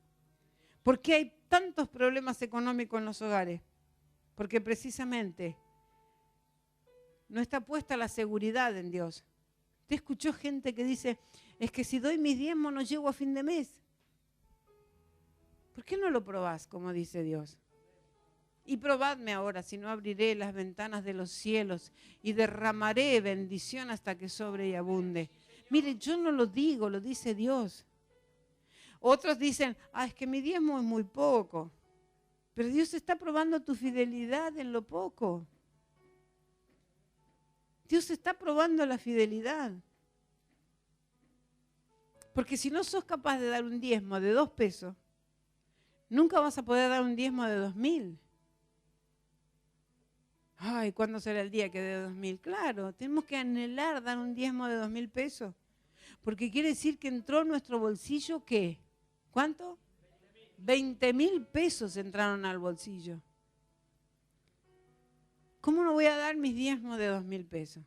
¿Por qué hay tantos problemas económicos en los hogares? Porque precisamente no está puesta la seguridad en Dios. Usted escuchó gente que dice, es que si doy mis diezmos no llego a fin de mes. ¿Por qué no lo probás, como dice Dios? Y probadme ahora, si no abriré las ventanas de los cielos y derramaré bendición hasta que sobre y abunde. Mire, yo no lo digo, lo dice Dios. Otros dicen, es que mi diezmo es muy poco. Pero Dios está probando tu fidelidad en lo poco. Dios está probando la fidelidad. Porque si no sos capaz de dar un diezmo de 2 pesos, nunca vas a poder dar un diezmo de 2.000. Ay, ¿cuándo será el día que dé 2.000? Claro, tenemos que anhelar dar un diezmo de 2.000 pesos. Porque quiere decir que entró en nuestro bolsillo, ¿qué? ¿Cuánto? 20.000 pesos entraron al bolsillo. ¿Cómo no voy a dar mis diezmos de 2.000 pesos?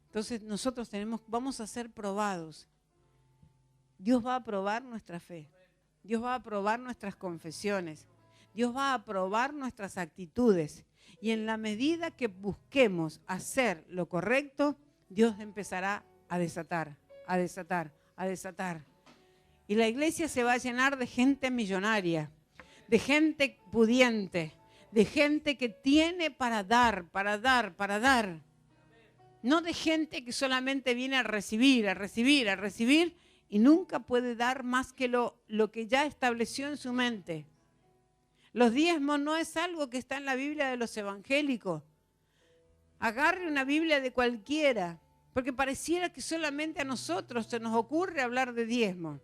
Entonces nosotros vamos a ser probados. Dios va a probar nuestra fe. Dios va a probar nuestras confesiones. Dios va a probar nuestras actitudes. Y en la medida que busquemos hacer lo correcto, Dios empezará a desatar, a desatar, a desatar. Y la iglesia se va a llenar de gente millonaria, de gente pudiente, de gente que tiene para dar, para dar, para dar. No de gente que solamente viene a recibir, a recibir, a recibir y nunca puede dar más que lo que ya estableció en su mente. Los diezmos no es algo que está en la Biblia de los evangélicos. Agarre una Biblia de cualquiera, porque pareciera que solamente a nosotros se nos ocurre hablar de diezmos.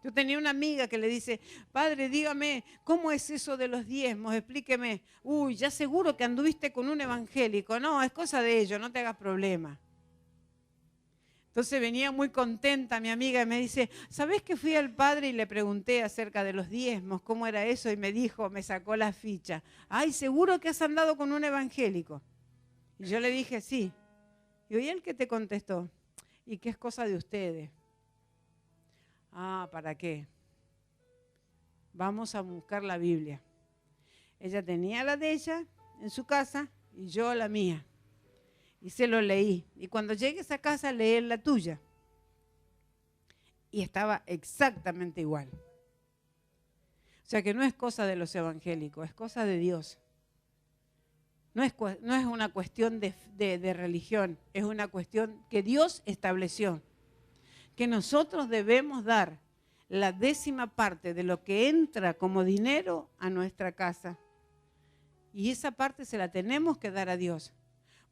Yo tenía una amiga que le dice, padre, dígame, ¿cómo es eso de los diezmos? Explíqueme. Uy, ya seguro que anduviste con un evangélico. No, es cosa de ellos, no te hagas problema. Entonces venía muy contenta mi amiga y me dice, ¿sabés que fui al padre y le pregunté acerca de los diezmos, cómo era eso? Y me dijo, me sacó la ficha. Ay, seguro que has andado con un evangélico. Y yo le dije, sí. Y oí el que te contestó, ¿y qué es cosa de ustedes? Ah, ¿para qué? Vamos a buscar la Biblia. Ella tenía la de ella en su casa y yo la mía. Y se lo leí. Y cuando llegues a casa, leí la tuya. Y estaba exactamente igual. O sea que no es cosa de los evangélicos, es cosa de Dios. No es una cuestión de religión, es una cuestión que Dios estableció. Que nosotros debemos dar la 10ª parte de lo que entra como dinero a nuestra casa. Y esa parte se la tenemos que dar a Dios.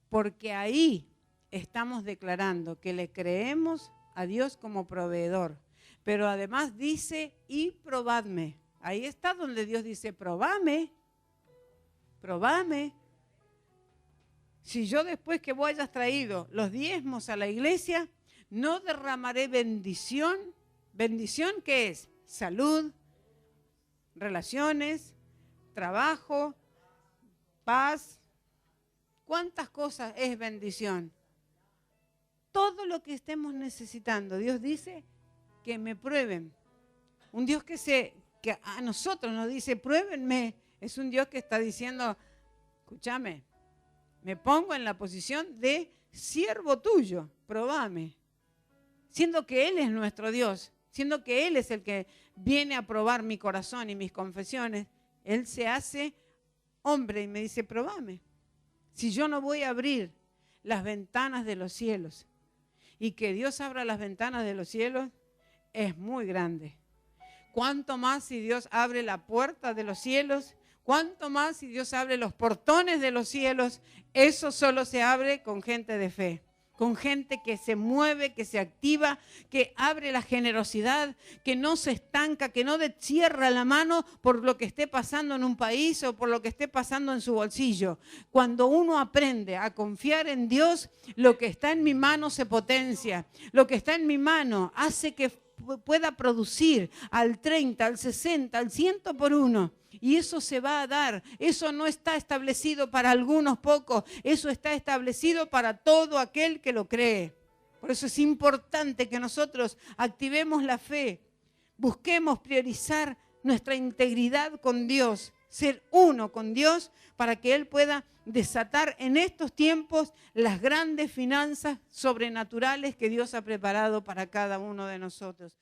Porque ahí estamos declarando que le creemos a Dios como proveedor. Pero además dice, y probadme. Ahí está donde Dios dice, probame, probame. Si yo después que vos hayas traído los diezmos a la iglesia, no derramaré bendición. ¿Bendición qué es? Salud, relaciones, trabajo, paz. ¿Cuántas cosas es bendición? Todo lo que estemos necesitando. Dios dice que me prueben. Un Dios que a nosotros nos dice, pruébenme. Es un Dios que está diciendo, escúchame, me pongo en la posición de siervo tuyo, probame. Siendo que Él es nuestro Dios, siendo que Él es el que viene a probar mi corazón y mis confesiones, Él se hace hombre y me dice, probame. Si yo no voy a abrir las ventanas de los cielos y que Dios abra las ventanas de los cielos, es muy grande. ¿Cuánto más si Dios abre la puerta de los cielos? ¿Cuánto más si Dios abre los portones de los cielos? Eso solo se abre con gente de fe. Con gente que se mueve, que se activa, que abre la generosidad, que no se estanca, que no cierra la mano por lo que esté pasando en un país o por lo que esté pasando en su bolsillo. Cuando uno aprende a confiar en Dios, lo que está en mi mano se potencia. Lo que está en mi mano hace que pueda producir al 30, al 60, al 100 por 1. Y eso se va a dar. Eso no está establecido para algunos pocos. Eso está establecido para todo aquel que lo cree. Por eso es importante que nosotros activemos la fe. Busquemos priorizar nuestra integridad con Dios. Ser uno con Dios para que Él pueda desatar en estos tiempos las grandes finanzas sobrenaturales que Dios ha preparado para cada uno de nosotros.